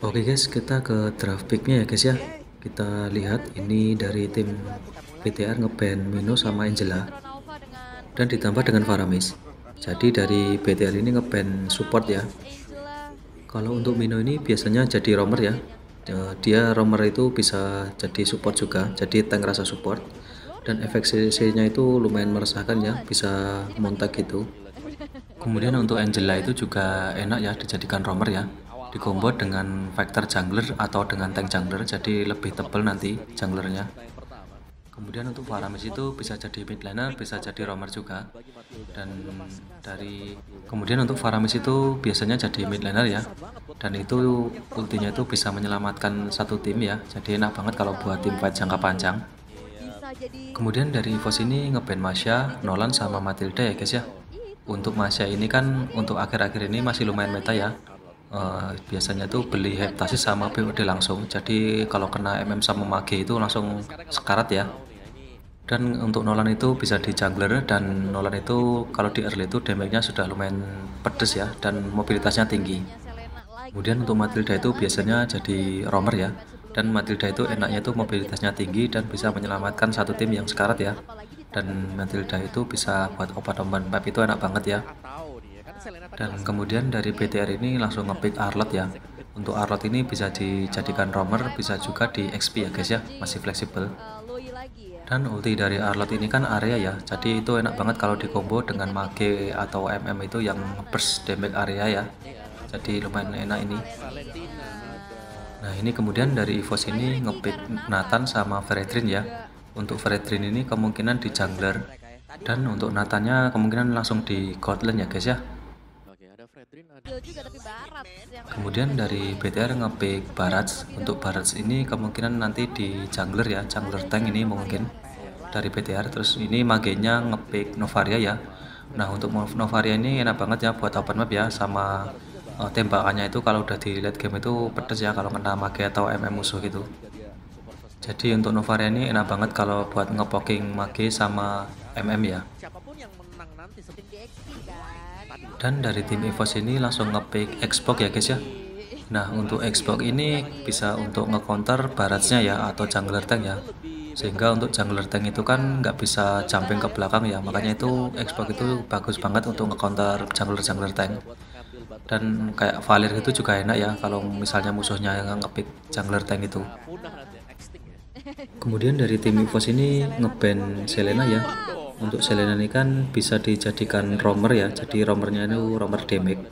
Oke guys, kita ke draft picknya ya guys ya. Kita lihat ini dari tim PTR ngeban Mino sama Angela dan ditambah dengan Faramis. Jadi dari PTR ini ngeban support ya. Kalau untuk Mino ini biasanya jadi roamer ya. Dia roamer itu bisa jadi support juga, jadi tank rasa support. Dan efek CC-nya itu lumayan meresahkan ya, bisa montak gitu. Kemudian untuk Angela itu juga enak ya dijadikan roamer ya, dikombo dengan Vector jungler atau dengan tank jungler, jadi lebih tebal nanti junglernya. Kemudian untuk Faramis itu bisa jadi mid laner, bisa jadi roamer juga. Dan kemudian untuk Faramis itu biasanya jadi mid laner ya. Dan itu ultinya itu bisa menyelamatkan satu tim ya. Jadi enak banget kalau buat tim fight jangka panjang. Kemudian dari EVOS ini ngeban Masha, Nolan sama Matilda ya guys ya. Untuk Masha ini kan untuk akhir-akhir ini masih lumayan meta ya. Biasanya tuh beli Heptasis sama BOD langsung, jadi kalau kena MM sama Mage itu langsung sekarat ya. Dan untuk Nolan itu bisa di jungler, dan Nolan itu kalau di early itu damage-nya sudah lumayan pedes ya, dan mobilitasnya tinggi. Kemudian untuk Matilda itu biasanya jadi roamer ya, dan Matilda itu enaknya itu mobilitasnya tinggi dan bisa menyelamatkan satu tim yang sekarat ya. Dan Matilda itu bisa buat obat-obatan map itu enak banget ya. Dan kemudian dari BTR ini langsung ngepick Arlott ya. Untuk Arlott ini bisa dijadikan roamer, bisa juga di XP ya guys ya, masih fleksibel. Dan ulti dari Arlott ini kan area ya, jadi itu enak banget kalau di combo dengan Mage atau MM itu yang burst damage area ya. Jadi lumayan enak ini. Nah ini kemudian dari EVOS ini ngepick Nathan sama Feredrin ya. Untuk Feredrin ini kemungkinan di jungler, dan untuk Nathannya kemungkinan langsung di god lane ya guys ya. Kemudian dari BTR ngepick Barats. Untuk Barats ini kemungkinan nanti di jungler ya, jungler tank ini mungkin dari BTR. Terus ini magenya ngepick Novaria ya. Nah untuk Novaria ini enak banget ya buat open map ya, sama tembakannya itu kalau udah di late game itu pedes ya kalau kena mage atau MM musuh gitu. Jadi untuk Novaria ini enak banget kalau buat ngepoking mage sama MM ya. Dan dari tim EVOS ini langsung ngepick Xbox ya guys ya. Nah untuk Xbox ini bisa untuk ngecounter Baratsnya ya, atau jungler tank ya. Sehingga untuk jungler tank itu kan nggak bisa jumping ke belakang ya, makanya itu Xbox itu bagus banget untuk ngecounter jungler tank. Dan kayak Valir itu juga enak ya kalau misalnya musuhnya yang ngepick jungler tank itu. Kemudian dari tim EVOS ini ngeban Selena ya. Untuk Selena ini kan bisa dijadikan roamer ya, jadi roamernya itu roamer damage.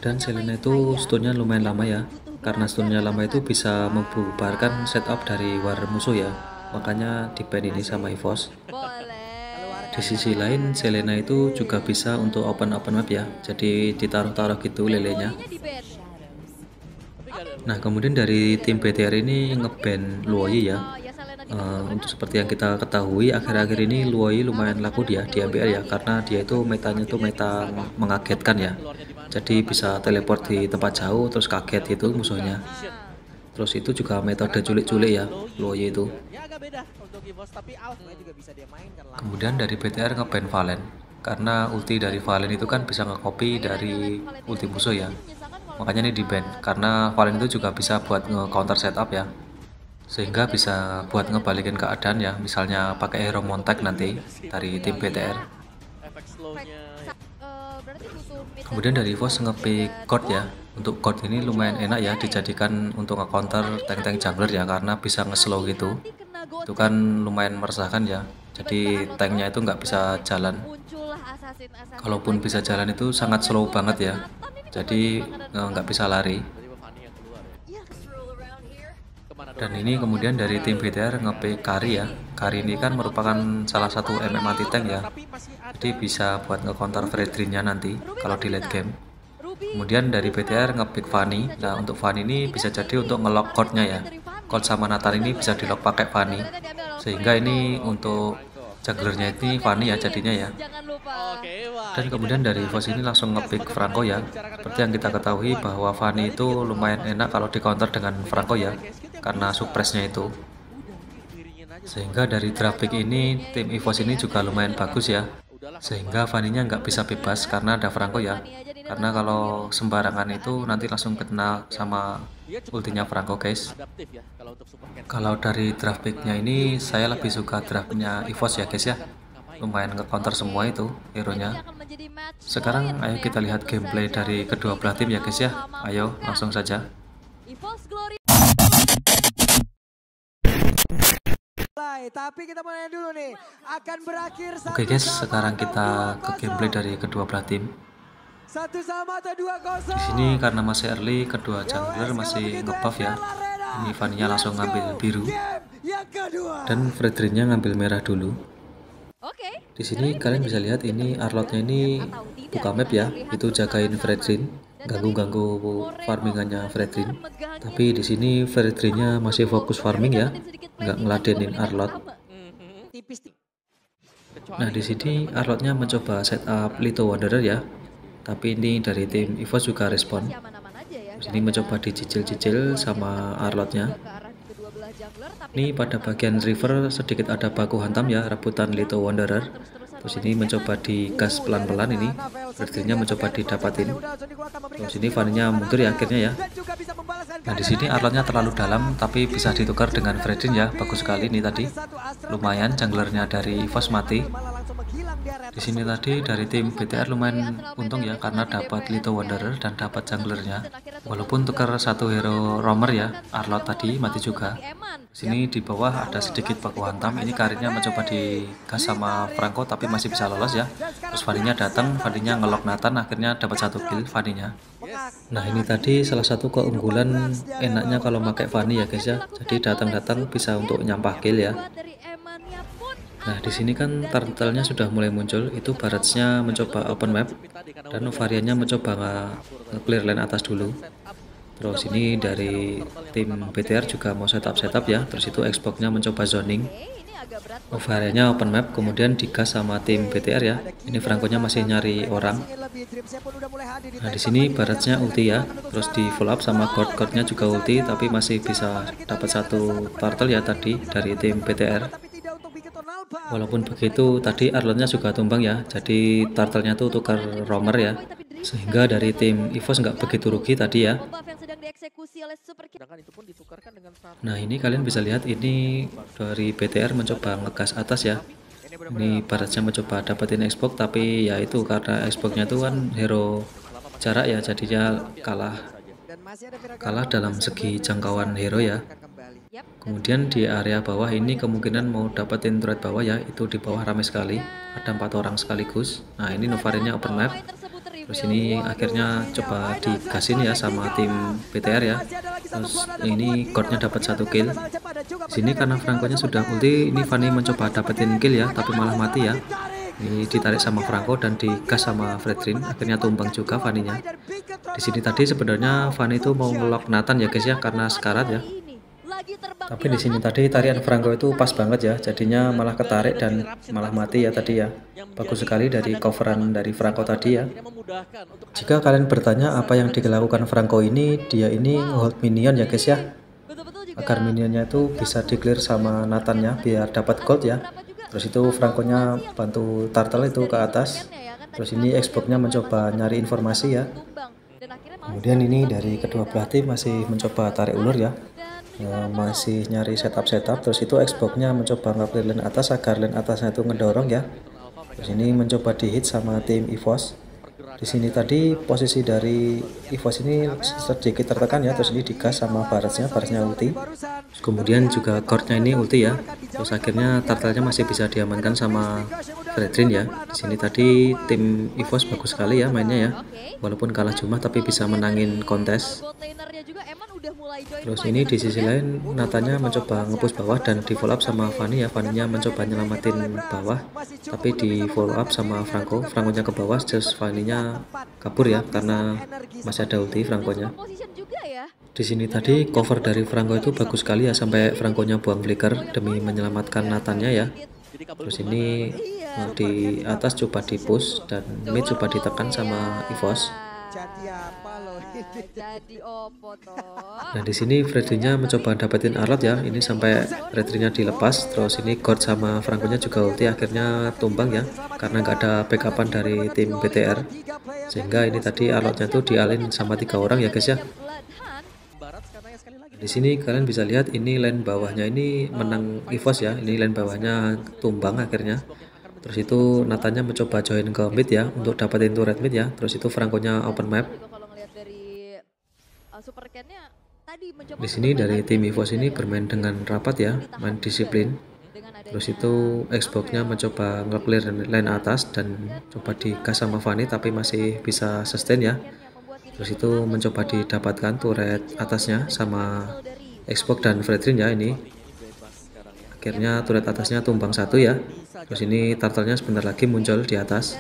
Dan Selena itu stunnya lumayan lama ya, karena stunnya lama itu bisa membubarkan setup dari war musuh ya, makanya di ban ini sama EVOS. Di sisi lain Selena itu juga bisa untuk open map ya, jadi ditaruh-taruh gitu lelenya. Nah kemudian dari tim BTR ini ngeban Luoyi ya. Untuk seperti yang kita ketahui akhir-akhir ini Luoyi lumayan laku dia di MPL ya, karena dia itu metanya tuh meta mengagetkan ya, jadi bisa teleport di tempat jauh terus kaget itu musuhnya. Terus itu juga metode culik-culik ya Luoyi itu. Kemudian dari BTR ngeban Valen, karena ulti dari Valen itu kan bisa nge-copy dari ulti musuh ya, makanya ini di ban, karena Valen itu juga bisa buat nge-counter setup ya, sehingga bisa buat ngebalikin keadaan ya, misalnya pakai hero montek nanti dari tim BTR. Kemudian dari EVOS ngepick God ya. Untuk God ini lumayan enak ya dijadikan untuk nge-counter tank-tank jungler ya, karena bisa nge-slow gitu. Itu kan lumayan meresahkan ya, jadi tanknya itu nggak bisa jalan. Kalaupun bisa jalan itu sangat slow banget ya, jadi nggak bisa lari. Dan ini kemudian dari tim BTR ngepick Kari ya. Kari ini kan merupakan salah satu MM anti tank ya, jadi bisa buat nge-counter Feredrinnya nanti kalau di late game. Kemudian dari BTR ngepick Fanny. Nah untuk Fanny ini bisa jadi untuk ngelock code-nya ya, code sama Nathan ini bisa di lock pakai Fanny, sehingga ini untuk junglernya ini Fanny ya jadinya ya. Dan kemudian dari EVOS ini langsung ngepick Franco ya. Seperti yang kita ketahui bahwa Fanny itu lumayan enak kalau di counter dengan Franco ya, karena suppressnya itu. Sehingga dari draft pick ini tim EVOS ini juga lumayan bagus ya, sehingga Fanny-nya nggak bisa bebas karena ada Franco ya. karena kalau sembarangan itu nanti langsung kena sama ultinya Franco guys. Kalau dari draft picknya ini saya lebih suka draftnya EVOS ya guys ya, lumayan nge-counter semua itu hero-nya. Sekarang ayo kita lihat gameplay dari kedua belah tim ya guys ya, ayo langsung saja. Tapi kita mulai dulu nih, akan berakhir. Oke guys, sekarang kita ke gameplay dari kedua belah tim. 1-1 atau 2-0. Di sini karena masih early, kedua jungler masih ngebuff ya. Ini Vanilla langsung ngambil biru dan Fredrinnya ngambil merah dulu. Di sini kalian bisa lihat ini Arlotnya ini buka map ya, itu jagain Fredrin, ganggu-ganggu farmingannya Fredrin. Tapi di sini Fredrinnya masih fokus farming ya, nggak ngeladenin Arlot. Nah di sini Arlotnya mencoba setup Little Wanderer ya, tapi ini dari tim EVOS juga respon. Di sini mencoba dicicil-cicil sama Arlotnya. Ini pada bagian river sedikit ada baku hantam ya, rebutan Little Wanderer. Terus ini mencoba digas pelan-pelan, ini Fredrinnya mencoba didapatin. Terus ini Vanilla mundur ya akhirnya ya. Nah di sini Arlotnya terlalu dalam tapi bisa ditukar dengan Fredrin ya, bagus sekali ini tadi. Lumayan junglernya dari EVOS mati. Di sini tadi dari tim BTR lumayan untung ya karena dapat Little Wanderer dan dapat junglernya. Walaupun tukar satu hero roamer ya, Arlot tadi mati juga. Di sini di bawah ada sedikit baku hantam. Ini karirnya mencoba digas sama Franco tapi masih bisa lolos ya. Terus Vanilla datang, Vanilla ngelok Nathan, akhirnya dapat satu kill Vanilla. Nah ini tadi salah satu keunggulan enaknya kalau pakai Vanny ya guys ya. Jadi datang-datang bisa untuk nyampah kill ya. Nah di sini kan turtle-nya sudah mulai muncul, itu Barrage-nya mencoba open map dan variannya mencoba nge-clear lane atas dulu. Terus ini dari tim BTR juga mau setup ya, terus itu Xbox-nya mencoba zoning. Variannya open map, kemudian digas sama tim BTR ya. Ini Franco-nya masih nyari orang. Nah di sini Barrage-nya ulti ya, terus di follow up sama God-nya juga ulti, tapi masih bisa dapat satu turtle ya tadi dari tim BTR. Walaupun begitu tadi Arlotnya juga tumbang ya, jadi turtle-nya tuh tukar roamer ya, sehingga dari tim EVOS nggak begitu rugi tadi ya. Nah ini kalian bisa lihat ini dari BTR mencoba ngegas atas ya. Ini Barrage-nya mencoba dapetin Xbox tapi ya itu karena Xbox-nya itu kan hero jarak ya, jadinya kalah dalam segi jangkauan hero ya. Kemudian di area bawah ini kemungkinan mau dapetin turret bawah ya, itu di bawah ramai sekali, ada 4 orang sekaligus. Nah ini Novarinnya open map. Terus ini akhirnya coba digasin ya sama tim BTR ya. Terus ini God-nya dapat satu kill. Di sini karena Franco-nya sudah ulti, ini Vanny mencoba dapetin kill ya, tapi malah mati ya. Ini ditarik sama Franco dan digas sama Fredrin, akhirnya tumbang juga Vanny-nya. Di sini tadi sebenarnya Vanny itu mau ngelok Nathan ya guys ya, karena sekarat ya. Tapi di sini tadi tarian Franco itu pas banget ya, jadinya malah ketarik dan malah mati ya tadi ya. Bagus sekali dari coveran dari Franco tadi ya. Jika kalian bertanya apa yang dilakukan Franco ini, dia ini hold minion ya guys ya, agar minionnya itu bisa di clear sama Nathan-nya biar dapat gold ya. Terus itu Franco-nya bantu turtle itu ke atas. Terus ini Xbox-nya mencoba nyari informasi ya. Kemudian ini dari kedua belah tim masih mencoba tarik ulur ya. Masih nyari setup, terus itu Xbox-nya mencoba nge-clear lane atas agar lane atasnya itu ngedorong ya. Terus ini mencoba di hit sama tim EVOS. Di sini tadi posisi dari EVOS ini sedikit tertekan ya, terus ini digas sama Barrage-nya ulti. Kemudian juga Cord-nya ini ulti ya. Terus akhirnya turtle-nya masih bisa diamankan sama Fredrin ya. Di sini tadi tim EVOS bagus sekali ya mainnya ya. Walaupun kalah cuma tapi bisa menangin kontes. Terus ini di sisi lain Natanya mencoba ngepush bawah dan di follow up sama Vanny ya. Vanny-nya mencoba nyelamatin bawah tapi di follow up sama Franco. Franco-nya ke bawah, terus Vanny-nya kabur ya karena masih ada ulti Franco-nya. Di sini tadi cover dari Franco itu bagus sekali ya, sampai Franco-nya buang flicker demi menyelamatkan Nathan-nya ya. Terus ini di atas coba di push dan mid coba ditekan sama EVOS. Jadi apa loh ini? Jadi opo toh? Nah di sini Freddy-nya mencoba dapetin Arlot ya, ini sampai Freddy-nya dilepas, terus ini God sama Franco-nya juga ulti, akhirnya tumbang ya, karena nggak ada backupan dari tim BTR, sehingga ini tadi Arlotnya tuh dialin sama 3 orang ya guys ya. Di sini kalian bisa lihat ini lane bawahnya ini menang EVOS ya, ini lane bawahnya tumbang akhirnya. Terus itu Natanya mencoba join ke mid ya untuk dapetin turret mid ya. Terus itu Franco-nya open map. Kalau ngelihat dari super can-nya tadi mencoba Di sini dari tim EVOS ini bermain dengan rapat ya, main disiplin. Terus itu Xbox-nya mencoba nge-clear lane atas dan coba digas sama Fanny tapi masih bisa sustain ya. Terus itu mencoba didapatkan turret atasnya sama Xbox dan Fredrin ya ini. Akhirnya turret atasnya tumbang 1 ya. Terus ini turtle-nya sebentar lagi muncul di atas.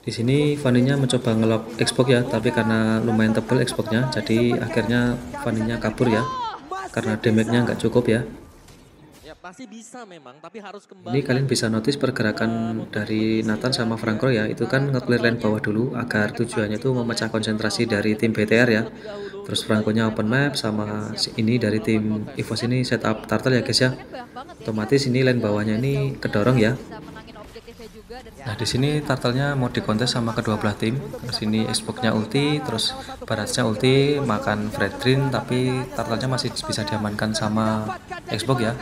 Di sini Fanny-nya mencoba ngelock Xbox ya, tapi karena lumayan tebal Xbox-nya, jadi akhirnya Fanny-nya kabur ya. Karena damage-nya nggak cukup ya. Pasti bisa memang, tapi harus kembali. Ini kalian bisa notice pergerakan dari Nathan sama Franco ya, itu kan nge-clear lane bawah dulu agar tujuannya itu memecah konsentrasi dari tim BTR ya. Terus Franco-nya open map sama ini dari tim EVOS ini setup turtle ya guys ya. Otomatis ini lane bawahnya ini kedorong ya. Nah di sini turtle-nya mau dikontes sama kedua belah tim. Terus ini Xbox-nya ulti, terus Baratnya ulti, makan Fredrin, tapi turtle-nya masih bisa diamankan sama Xbox ya.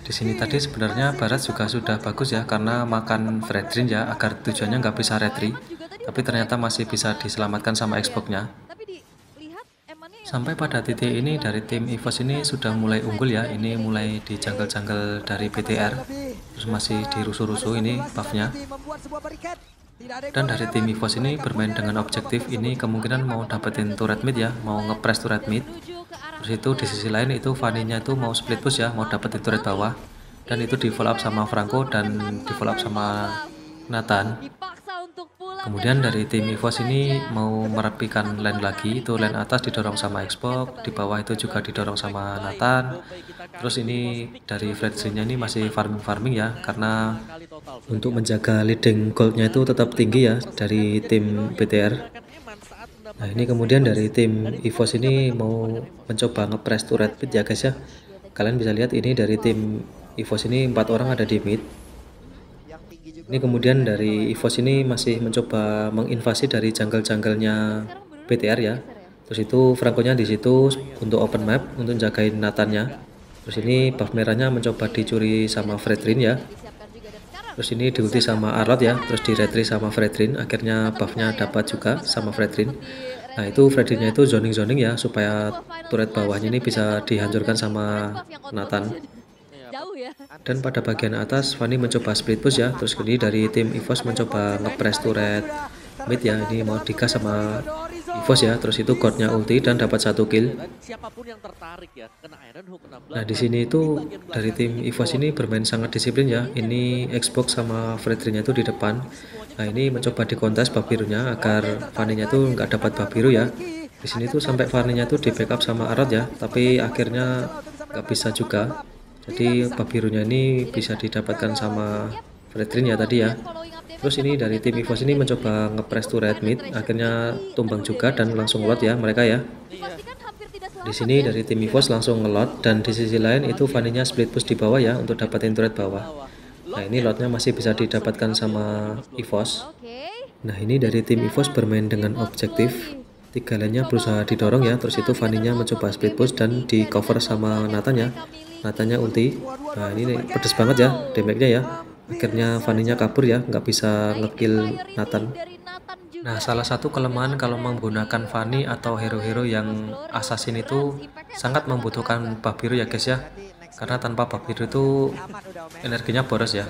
Di sini tadi sebenarnya Barat juga sudah bagus ya karena makan Fredrin ya agar tujuannya nggak bisa retry, tapi ternyata masih bisa diselamatkan sama Xbox-nya. Sampai pada titik ini dari tim EVOS ini sudah mulai unggul ya, ini mulai di jungle-jungle dari BTR, terus masih dirusuh-rusuh ini buff-nya. Dan dari tim EVOS ini bermain dengan objektif ini kemungkinan mau dapetin turret mid ya, mau ngepress turret mid. Terus itu di sisi lain itu Fanny-nya itu mau split push ya, mau dapetin turret bawah. Dan itu di follow up sama Franco dan di follow up sama Nathan. Kemudian dari tim EVOS ini mau merapikan lane lagi, itu lane atas didorong sama Xbox, di bawah itu juga didorong sama Nathan. Terus ini dari Fredrin-nya ini masih farming ya, karena untuk menjaga leading gold-nya itu tetap tinggi ya dari tim BTR. Nah ini kemudian dari tim EVOS ini mau mencoba ngepress turret mid ya guys ya. Kalian bisa lihat ini dari tim EVOS ini 4 orang ada di mid. Ini kemudian dari EVOS ini masih mencoba menginvasi dari jungle-jungle-nya BTR ya. Terus itu Franco-nya di situ untuk open map untuk jagain Nathan-nya. Terus ini buff merahnya mencoba dicuri sama Fredrin ya. Terus ini diulti sama Arlot ya, terus di retry sama Fredrin, akhirnya buffnya dapat juga sama Fredrin. Nah itu Fredrinnya itu zoning ya supaya turret bawahnya ini bisa dihancurkan sama Nathan. Dan pada bagian atas Fanny mencoba split push ya, terus ini dari tim EVOS mencoba ngepress turret mid ya, ini mau digas sama EVOS ya, terus itu godnya ulti dan dapat 1 kill. Nah di sini itu dari tim EVOS ini bermain sangat disiplin ya, ini Xbox sama Fredrinnya itu di depan. Nah ini mencoba dikontes bab birunya agar Fanny-nya itu nggak dapat bab biru ya. Di sini tuh sampai Fanny-nya itu di backup sama Arlot ya, tapi akhirnya nggak bisa juga. Jadi bab birunya ini bisa didapatkan sama Fredrin ya tadi ya. Terus ini dari tim EVOS ini mencoba ngepress turret mid, akhirnya tumbang juga dan langsung lot ya mereka ya. Di sini dari tim EVOS langsung ngelot dan di sisi lain itu Fanny-nya split push di bawah ya untuk dapatin turret bawah. Nah ini lotnya masih bisa didapatkan sama EVOS. Nah ini dari tim EVOS bermain dengan objektif. 3 lane-nya berusaha didorong ya, terus itu Fanny-nya mencoba split push dan di cover sama Nathan ya. Nathan-nya ulti. Nah ini pedes banget ya damage-nya ya. Akhirnya Fanny-nya kabur ya, nggak bisa ngekill Nathan. Nah salah satu kelemahan kalau menggunakan Fanny atau hero-hero yang assassin itu sangat membutuhkan buff biru ya guys ya. Karena tanpa buff biru itu energinya boros ya.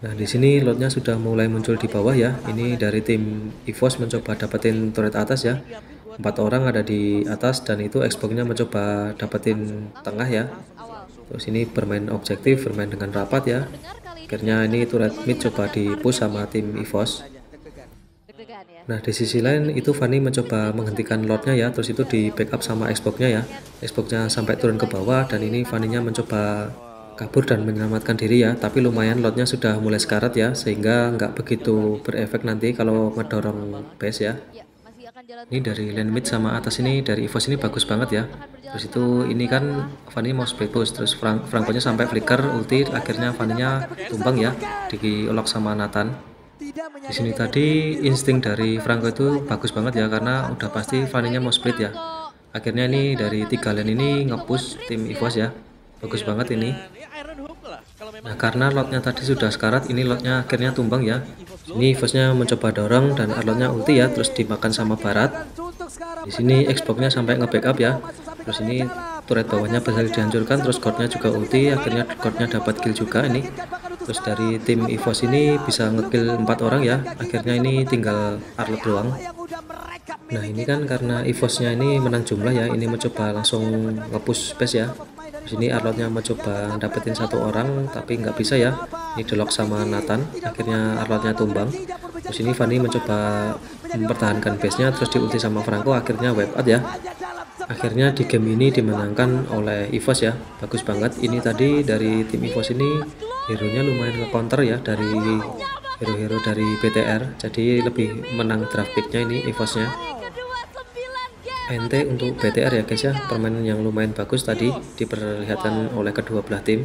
Nah di sini lotnya sudah mulai muncul di bawah ya. Ini dari tim EVOS mencoba dapetin turret atas ya. 4 orang ada di atas dan itu Xbox-nya mencoba dapetin tengah ya. Terus ini bermain objektif, bermain dengan rapat ya. Akhirnya ini turret mid coba di push sama tim EVOS. Nah di sisi lain itu Fanny mencoba menghentikan lotnya ya, terus itu di backup sama Xbox-nya ya. Xbox-nya sampai turun ke bawah dan ini Fanny-nya mencoba kabur dan menyelamatkan diri ya, tapi lumayan lotnya sudah mulai sekarat ya, sehingga nggak begitu berefek nanti kalau ngedorong base ya. Ya, masih akan jalan Ini terus. dari lane mid sama atas ini dari EVOS ini bagus banget ya. Terus itu ini kan Fanny mau split push, terus Franco-nya sampai flicker ulti, akhirnya Fanny-nya tumbang ya, diolok sama Nathan. Di sini tadi insting dari Franco itu bagus banget ya, karena udah pasti Fanny-nya mau split ya. Akhirnya ini dari 3 lane ini nge-push tim EVOS ya. Bagus banget ini. Ya Iron Hope lah. Kalau memang Nah, karena lotnya tadi sudah sekarat, ini lotnya akhirnya tumbang ya. Ini EVOS-nya mencoba dorong dan Arlotnya ulti ya, terus dimakan sama Barat. Di sini Xbox-nya sampai nge-backup ya. Terus ini turret bawahnya berhasil dihancurkan, terus God-nya juga ulti, akhirnya God-nya dapat kill juga ini. Terus dari tim EVOS ini bisa nge-kill 4 orang ya. Akhirnya ini tinggal Arlot doang. Nah, ini kan karena EVOS-nya ini menang jumlah ya, ini mencoba langsung nge-push base ya. Di sini Arlotnya mencoba dapetin 1 orang tapi nggak bisa ya. Ini delok sama Nathan, akhirnya Arlotnya tumbang. Terus ini Fanny mencoba mempertahankan base-nya, terus diulti sama Franco, akhirnya wipe out ya. Akhirnya di game ini dimenangkan oleh EVOS ya, bagus banget. Ini tadi dari tim EVOS ini hero-nya lumayan nge-counter ya dari hero-hero dari BTR, jadi lebih menang draft pick-nya ini EVOS-nya. NT untuk BTR ya guys ya, permainan yang lumayan bagus tadi diperlihatkan oleh kedua belah tim.